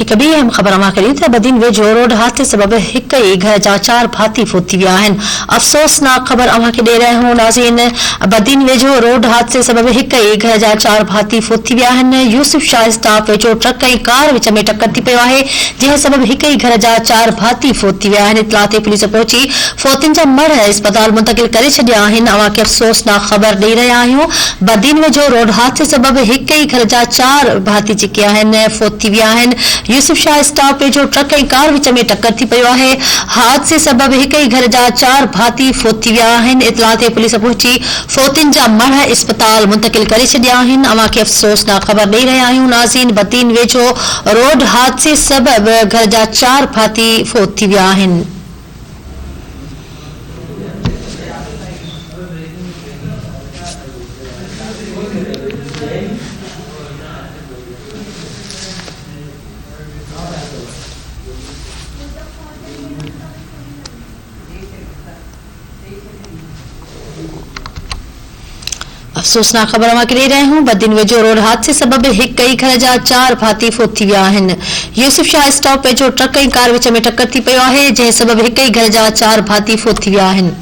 एक ॿी अहम ख़बर अमा करी त बदीन वेझो रोड हादसे सबब हिक ई घर जा 4 भाती फौत थी विया आहिनि। अफ़सोसनाक ख़बर अमा के ॾेई रहिया आहियूं नाज़रीन। बदीन वेझो रोड हादसे सबब हिक ई घर जा 4 भाती फौत थी विया आहिनि। यूसुफ शाह स्टाफ वेझो ट्रक ऐं कार विच में टक्कर थी पियो आहे, जंहिं सबब हिक ई घर जा 4 भाती फौत थी विया आहिनि। इतला ते पुलिस पहुची फौतिन जा मढ़ अस्पताल मुंतकिल करे छॾिया आहिनि। अमा खे अफ़सोसनाक ख़बर ॾेई रहिया आहियूं। बदीन वेझो रोड हादसे सबब हिक ई घर जा 4 भाती जेके आहिनि फौत थी विया आहिनि। यूसुफ शाह स्टाफ वेझो ट्रक ऐं कार विच में टक्कर थी पियो आहे। हादसे सबब हिक ई घर जा 4 भाती फौत थी विया आहिनि। इतला ते पुलिस पहुची फौतिन जा मढ़ अस्पताल मुंतकिल करे छॾिया आहिनि। अमा खे अफ़सोसनाक ख़बर ॾेई रहिया आहियूं नाज़रीन। बदीन वेझो रोड हादसे सबब घर जा 4 भाती फौत थी विया आहिनि। अफ़सोसनाक ख़बर अमा के ॾेई रहिया आहियूं। बदीन वेझो रोड हादसे सबब हिक ई घर जा 4 भाती फौत थी विया आहिनि। यूसुफ शाह स्टॉप वेझो ट्रक ऐं कार विच में टक्कर थी पियो आहे, जंहिं सबब हिक ई घर जा 4 भाती फौत थी विया आहिनि।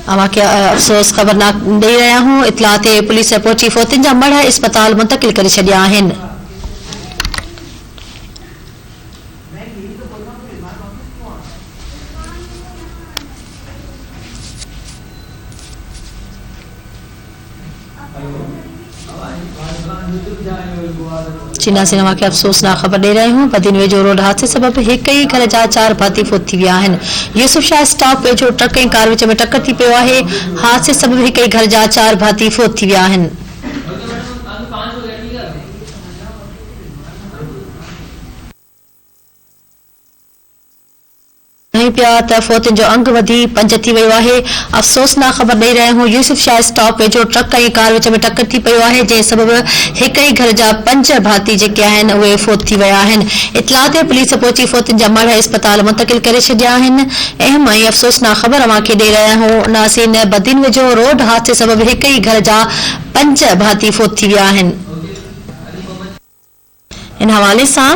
अमा खे अफ़सोस ख़बरनाक ॾेई रहिया आहियूं। इतला ते पुलिस पहुची फौतिन जा मढ़ अस्पताल मुंतकिल करे छॾिया आहिनि। चीना सिनेमा के अफ़सोसनाक ख़बर ॾेई रहिया आहियूं। बदीन वेझो रोड हादसे सबब हिक ई घर जा 4 भाती फौत थी विया आहिनि। यूसुफ शाह स्टॉप वेझो ट्रक ऐं कार विच में टक्कर थी पियो आहे। हादसे सबब हिक ई घर जा 4 भाती फौत थी विया आहिनि। पिया त फौतिन जो अंग वधी 5 थी वियो आहे। अफ़सोसनाक ख़बर ॾेई रहिया आहियूं। यूसुफ शाह स्टॉप वेझो ट्रक ऐं कार विच में टक्कर थी पियो आहे, जंहिं सबब हिक ई घर जा 5 भाती जेके आहिनि उहे फौत थी विया आहिनि। इतला ते पुलिस पहुची फौतिन जा मढ़ अस्पताल मुंतकिल करे छॾिया आहिनि। अहम ऐं अफ़सोसनाक ख़बर अमा खे ॾेई रहिया आहियूं नाज़रीन। बदीन वेझो रोड हादसे सबब हिक ई घर जा 5 भाती फौत थी विया आहिनि। इन हवाले सां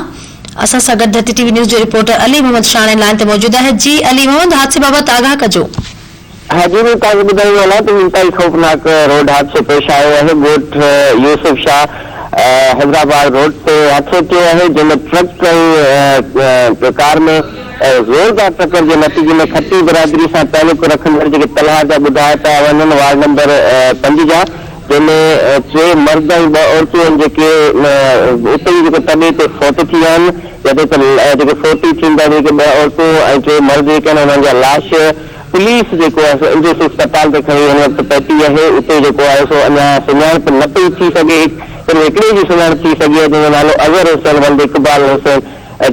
असां सां गॾु टीवी न्यूज़ जो रिपोर्टर अली मोहम्मद शान लाइन ते मौजूद है। जी अली मोहम्मद, हादसे बाबति आगाह कजो। हाँ जी, मैं तव्हांखे ॿुधाइण वाला तो इंतहाई खौफनाक रोड हादसो पेश आयो है। ॻोठ यूसुफ शाह हैदराबाद रोड ते हादसो थियो है, जंहिंमें ट्रक ऐं कार में ज़ोरदार टक्कर जे नतीजे में खट्टी बिरादरी सां तालुक रखंदड़ जेके तलहा जा ॿुधाया पिया वञनि वार्ड नंबर 5 जा, जंहिंमें 3 मर्द ऐं 2 औरतूं आहिनि जेके उते ई जेके तॾहिं ते फौत थी विया आहिनि। जॾहिं त जेके फौती थींदा जेके 2 औरतूं ऐं 3 मर्द जेके आहिनि उन्हनि जा लाश पुलिस जेको आहे इंजस अस्पताल ते खणी हिन वक़्तु पहुती आहे। उते जेको आहे सो अञा सुञाणप न पई थी सघे। हिकिड़े जी सुञाणप थी सघी आहे जंहिंजो नालो अज़हर हुसैन वल्द इक़बाल हुसैन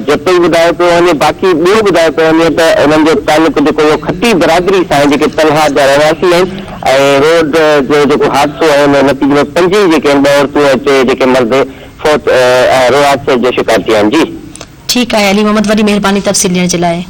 जिते ॿुधायो पियो वञे। बाक़ी ॿियो ॿुधायो पियो वञे त उन्हनि जो तालुक जेको खट्टी बिरादरी सां जेके तलहा जा रहवासी आहिनि ऐं रोड जो जेको हादसो आहे उन नतीजे में 5 जेके आहिनि 2 औरतूं ऐं 3 जेके मर्द फौत रोड हादसे जो शिकार थिया आहिनि। जी ठीकु आहे अली मोहम्मद, वॾी महिरबानी तफ़सील ॾियण जे लाइ।